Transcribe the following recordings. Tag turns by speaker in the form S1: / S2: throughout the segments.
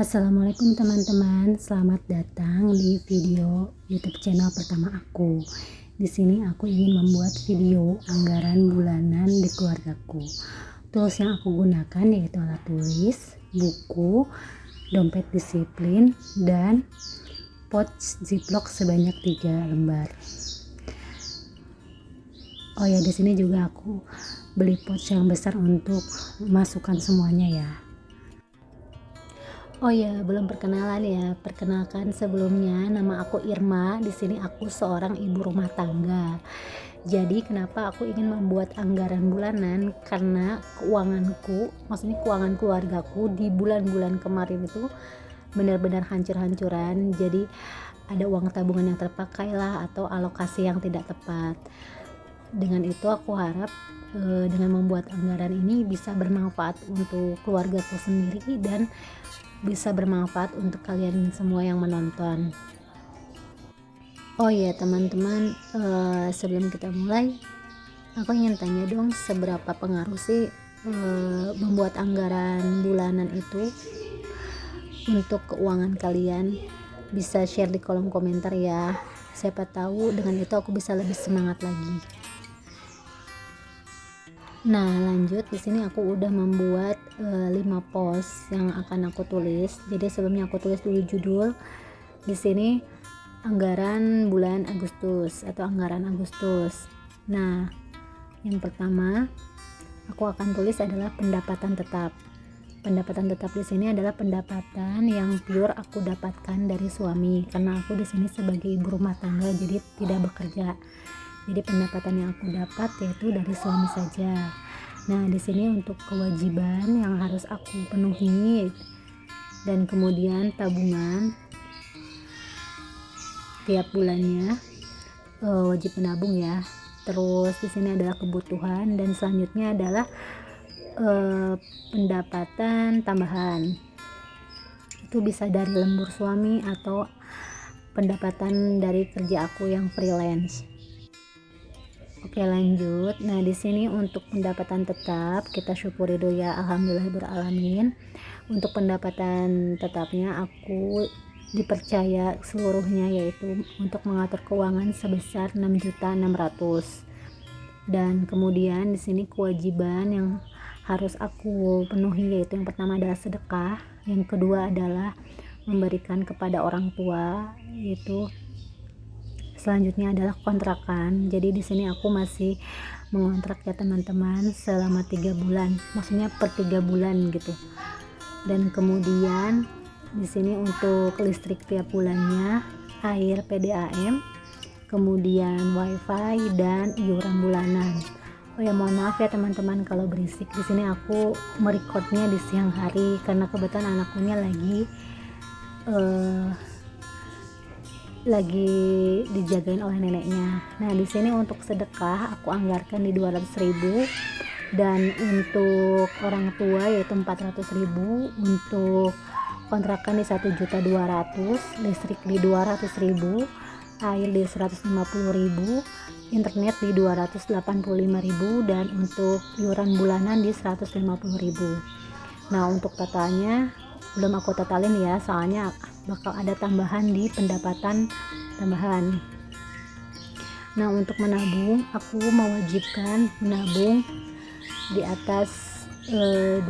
S1: Assalamualaikum teman-teman, selamat datang di video YouTube channel pertama aku. Di sini aku ingin membuat video anggaran bulanan di keluargaku. Tools yang aku gunakan yaitu alat tulis, buku, dompet disiplin, dan pouch ziplock sebanyak 3 lembar. Oh ya, di sini juga aku beli pouch yang besar untuk masukkan semuanya ya. Oh ya, belum perkenalan ya. Perkenalkan sebelumnya, nama aku Irma. Di sini aku seorang ibu rumah tangga. Jadi kenapa aku ingin membuat anggaran bulanan? Karena keuanganku, maksudnya keuangan keluargaku di bulan-bulan kemarin itu benar-benar hancur-hancuran. Jadi ada uang tabungan yang terpakai lah, atau alokasi yang tidak tepat. Dengan itu aku harap dengan membuat anggaran ini bisa bermanfaat untuk keluargaku sendiri dan bisa bermanfaat untuk kalian semua yang menonton. Oh ya teman-teman, sebelum kita mulai, aku ingin tanya dong, seberapa pengaruh sih membuat anggaran bulanan itu untuk keuangan kalian? Bisa share di kolom komentar ya, siapa tahu dengan itu aku bisa lebih semangat lagi. Nah lanjut, di sini aku udah membuat 5 post yang akan aku tulis. Jadi sebelumnya aku tulis dulu judul. Di sini anggaran bulan Agustus atau anggaran Agustus. Nah, yang pertama aku akan tulis adalah pendapatan tetap. Pendapatan tetap di sini adalah pendapatan yang pure aku dapatkan dari suami, karena aku di sini sebagai ibu rumah tangga jadi tidak bekerja. Jadi pendapatan yang aku dapat yaitu dari suami saja. Nah, di sini untuk kewajiban yang harus aku penuhi dan kemudian tabungan tiap bulannya, wajib menabung ya. Terus di sini adalah kebutuhan, dan selanjutnya adalah pendapatan tambahan. Itu bisa dari lembur suami atau pendapatan dari kerja aku yang freelance. Oke lanjut. Nah di sini untuk pendapatan tetap kita syukuri dulu ya, alhamdulillahirobbilalamin. Untuk pendapatan tetapnya aku dipercaya seluruhnya, yaitu untuk mengatur keuangan sebesar 6.600.000. Dan kemudian di sini kewajiban yang harus aku penuhi yaitu yang pertama adalah sedekah, yang kedua adalah memberikan kepada orang tua, yaitu selanjutnya adalah kontrakan. Jadi di sini aku masih mengontrak ya teman-teman selama 3 bulan, maksudnya per 3 bulan gitu. Dan kemudian di sini untuk listrik tiap bulannya, air PDAM, kemudian wifi dan iuran bulanan. Oh ya mohon maaf ya teman-teman kalau berisik. Di sini aku merekodnya di siang hari karena kebetulan anaknya lagi dijagain oleh neneknya. Nah di sini untuk sedekah aku anggarkan di 200.000, dan untuk orang tua yaitu 400.000, untuk kontrakan di 1.200.000, listrik di 200.000, air di 150.000, internet di 285.000, dan untuk iuran bulanan di 150.000. Nah untuk totalnya belum aku totalin ya, soalnya bakal ada tambahan di pendapatan tambahan. Nah untuk menabung, aku mewajibkan menabung di atas 20%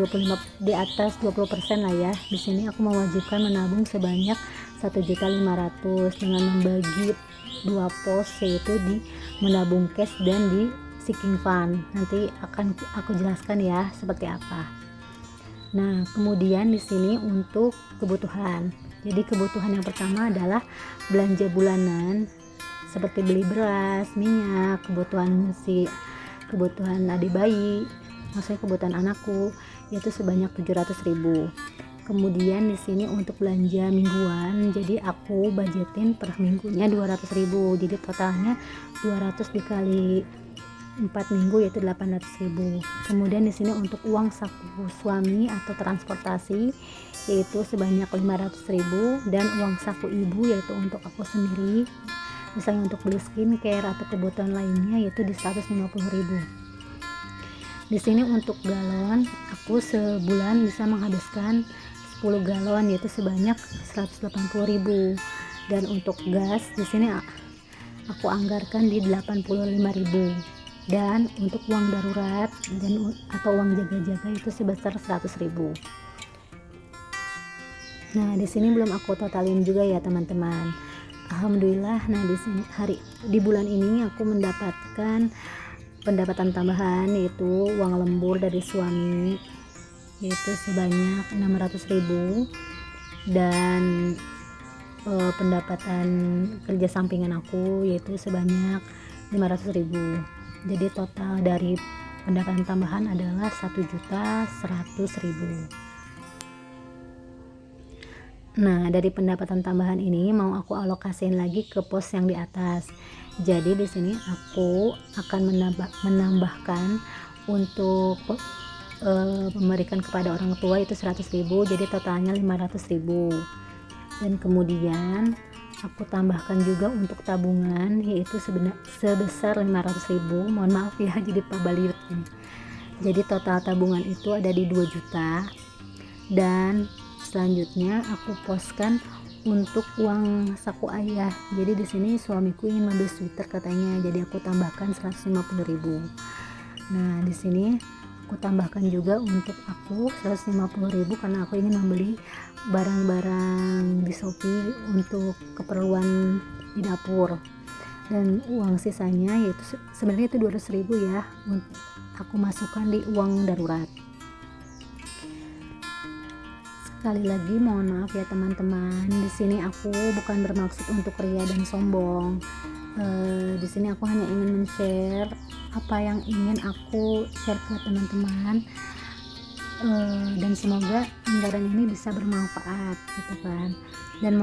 S1: lah ya. Di sini aku mewajibkan menabung sebanyak 1.500.000 dengan membagi 2 pos, yaitu di menabung cash dan di sinking fund. Nanti akan aku jelaskan ya seperti apa. Nah, kemudian di sini untuk kebutuhan. Jadi kebutuhan yang pertama adalah belanja bulanan seperti beli beras, minyak, kebutuhan adik bayi, maksudnya kebutuhan anakku, yaitu sebanyak 700.000. Kemudian di sini untuk belanja mingguan, jadi aku budgetin per minggunya 200.000. Jadi totalnya 200 dikali 4 minggu yaitu 800.000. Kemudian di sini untuk uang saku suami atau transportasi yaitu sebanyak 500.000, dan uang saku ibu yaitu untuk aku sendiri, misalnya untuk beli skincare atau kebutuhan lainnya, yaitu di 150.000. Di sini untuk galon aku sebulan bisa menghabiskan 10 galon yaitu sebanyak 180.000. Dan untuk gas di sini aku anggarkan di 85.000. Dan untuk uang darurat dan atau uang jaga-jaga itu sebesar 100.000. Nah, di sini belum aku totalin juga ya teman-teman. Alhamdulillah, nah di bulan ini aku mendapatkan pendapatan tambahan yaitu uang lembur dari suami yaitu sebanyak 600.000 dan pendapatan kerja sampingan aku yaitu sebanyak 500.000. Jadi total dari pendapatan tambahan adalah 1.100.000. Nah, dari pendapatan tambahan ini mau aku alokasiin lagi ke pos yang di atas. Jadi di sini aku akan menambahkan untuk memberikan kepada orang tua itu 100.000, jadi totalnya 500.000. Dan kemudian aku tambahkan juga untuk tabungan yaitu sebesar 500.000. Mohon maaf ya jadi pabaliut ini. Jadi total tabungan itu ada di 2 juta. Dan selanjutnya aku poskan untuk uang saku ayah. Jadi di sini suamiku ingin membeli sweater katanya, jadi aku tambahkan 150.000. Nah, di sini aku tambahkan juga untuk aku 150.000 karena aku ingin membeli barang-barang di Shopee untuk keperluan di dapur. Dan uang sisanya yaitu sebenarnya itu 200.000 ya, aku masukkan di uang darurat. Sekali lagi mohon maaf ya teman-teman, di sini aku bukan bermaksud untuk ria dan sombong. Di sini aku hanya ingin men-share apa yang ingin aku share ke teman-teman, dan semoga anggaran ini bisa bermanfaat gitu kan. Dan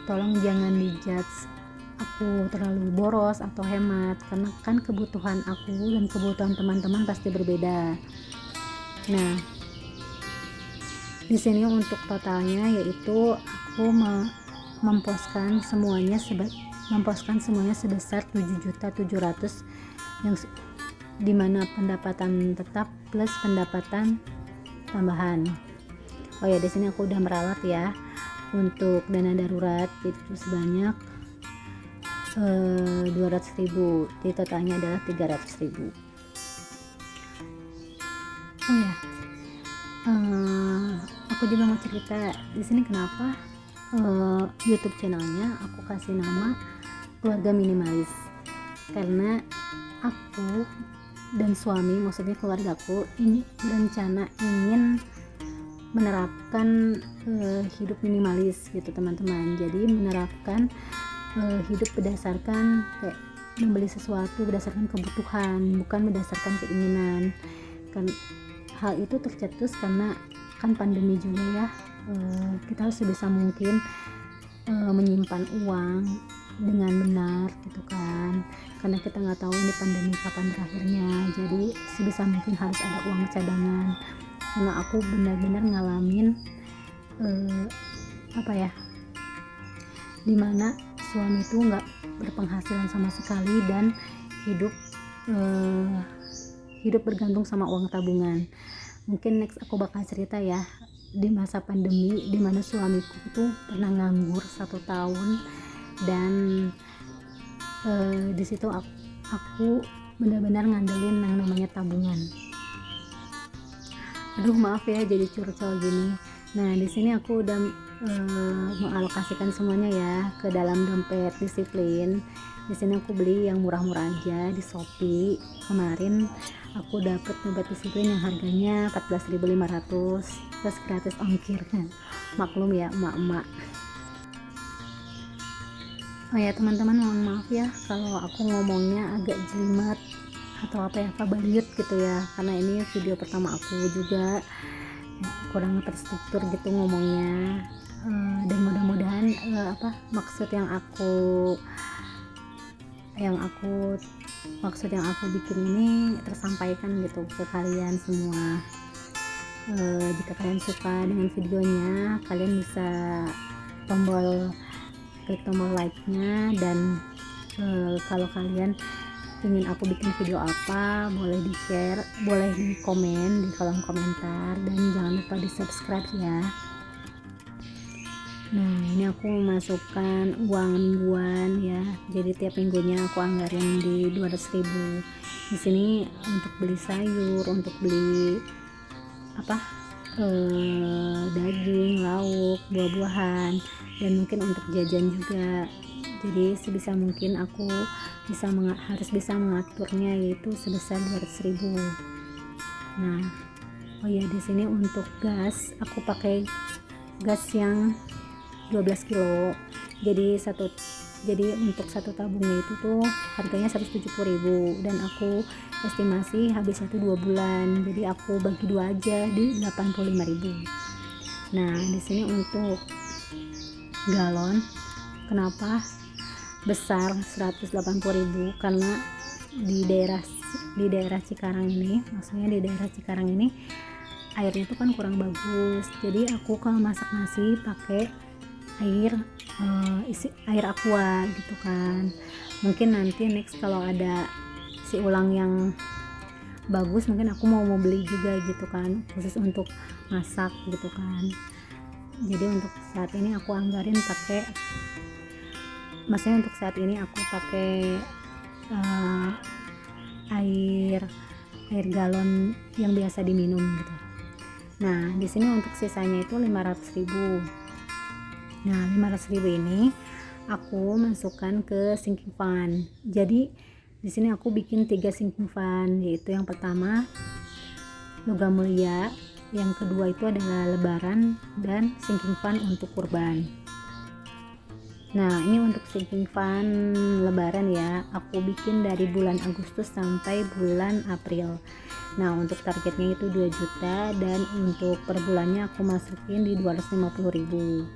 S1: tolong jangan dijudge aku terlalu boros atau hemat, karena kan kebutuhan aku dan kebutuhan teman-teman pasti berbeda. Nah, di sini untuk totalnya yaitu aku memposkan semuanya sebesar 7.700.000 yang dimana pendapatan tetap plus pendapatan tambahan. Oh ya, di sini aku udah meralat ya. Untuk dana darurat itu sebanyak 200.000. Jadi totalnya adalah 300.000. Oh ya. Aku juga mau cerita di sini kenapa YouTube channelnya aku kasih nama Keluarga Minimalis, karena aku dan suami, maksudnya keluargaku ini berencana ingin menerapkan hidup minimalis gitu teman-teman. Jadi menerapkan hidup berdasarkan kayak membeli sesuatu berdasarkan kebutuhan, bukan berdasarkan keinginan. Kan hal itu tercetus karena kan pandemi juga ya, kita harus sebisa mungkin menyimpan uang dengan benar gitu kan, karena kita nggak tahu ini pandemi kapan berakhirnya. Jadi sebisa mungkin harus ada uang cadangan, karena aku benar-benar ngalamin dimana suami itu nggak berpenghasilan sama sekali dan hidup bergantung sama uang tabungan. Mungkin next aku bakal cerita ya di masa pandemi dimana suamiku tuh pernah nganggur 1 tahun, dan di situ aku benar-benar ngandelin yang namanya tabungan. Aduh maaf ya jadi curcol gini. Nah di sini aku udah mengalokasikan semuanya ya ke dalam dompet disiplin. Di sini aku beli yang murah-murah aja di Shopee. Kemarin aku dapet dompet disiplin yang harganya 14.500 plus gratis ongkir. Maklum ya emak-emak. Oh ya teman-teman, mohon maaf ya kalau aku ngomongnya agak jelimet atau pabaliut gitu ya, karena ini video pertama aku juga, kurang terstruktur gitu ngomongnya. Dan mudah-mudahan maksud yang aku bikin ini tersampaikan gitu ke kalian semua. Jika kalian suka dengan videonya, kalian bisa klik tombol like-nya, dan kalau kalian ingin aku bikin video apa boleh di share, boleh di komen di kolom komentar, dan jangan lupa di subscribe ya. Nah, ini aku memasukkan uang mingguan ya. Jadi tiap minggunya aku anggarin di 200.000. Di sini untuk beli sayur, untuk beli apa? Daging, lauk, buah-buahan, dan mungkin untuk jajan juga. Jadi sebisa mungkin aku harus bisa mengaturnya, yaitu sebesar 200.000. Nah, oh ya, di sini untuk gas aku pakai gas yang 12 kilo. Jadi untuk satu tabungnya itu tuh harganya 170.000, dan aku estimasi habisnya itu 2 bulan. Jadi aku bagi 2 aja di 85.000. Nah, di sini untuk galon, kenapa besar 180.000? Karena di daerah Cikarang ini, maksudnya di daerah Cikarang ini airnya tuh kan kurang bagus. Jadi aku kalau masak nasi pakai air aqua gitu kan. Mungkin nanti next kalau ada isi ulang yang bagus, mungkin aku mau beli juga gitu kan, khusus untuk masak gitu kan. Jadi untuk saat ini aku anggarin pakai, maksudnya untuk saat ini aku pakai air galon yang biasa diminum gitu. Nah, di sini untuk sisanya itu 500.000. Nah, 500.000 ini aku masukkan ke sinking fund. Jadi di sini aku bikin 3 sinking fund, yaitu yang pertama logam mulia, yang kedua itu adalah lebaran, dan sinking fund untuk kurban. Nah, ini untuk sinking fund lebaran ya, aku bikin dari bulan Agustus sampai bulan April. Nah, untuk targetnya itu 2 juta, dan untuk per bulannya aku masukin di 250.000.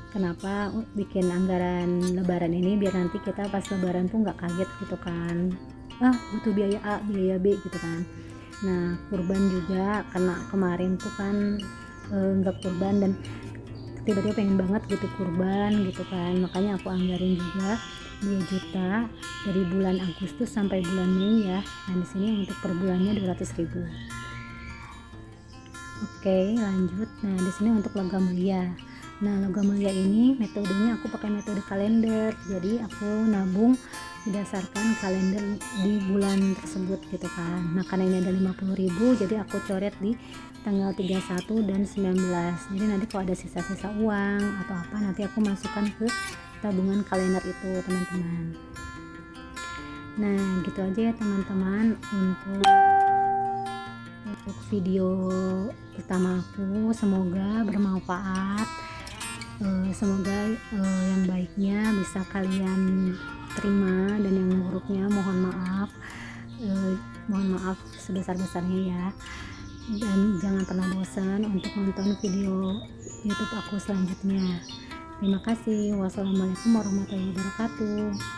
S1: Kenapa bikin anggaran lebaran ini? Biar nanti kita pas lebaran tuh nggak kaget gitu kan, butuh biaya A, biaya B gitu kan. Nah, kurban juga, karena kemarin tuh kan nggak kurban, dan tiba-tiba pengen banget gitu kurban gitu kan, makanya aku anggarin juga 2 juta dari bulan Agustus sampai bulan Mei ya. Nah, di sini untuk per bulannya 200.000. Oke, lanjut. Nah, di sini untuk logam mulia. Nah, logam mulia ini metodenya aku pakai metode kalender. Jadi aku nabung berdasarkan kalender di bulan tersebut gitu kan. Nah, karena ini ada 50.000, jadi aku coret di tanggal 31 dan 19. Jadi nanti kalau ada sisa-sisa uang atau apa, nanti aku masukkan ke tabungan kalender itu, teman-teman. Nah, gitu aja ya teman-teman untuk video pertama aku. Semoga bermanfaat. Semoga yang baiknya bisa kalian terima, dan yang buruknya mohon maaf sebesar-besarnya ya. Dan jangan pernah bosan untuk nonton video YouTube aku selanjutnya. Terima kasih. Wassalamualaikum warahmatullahi wabarakatuh.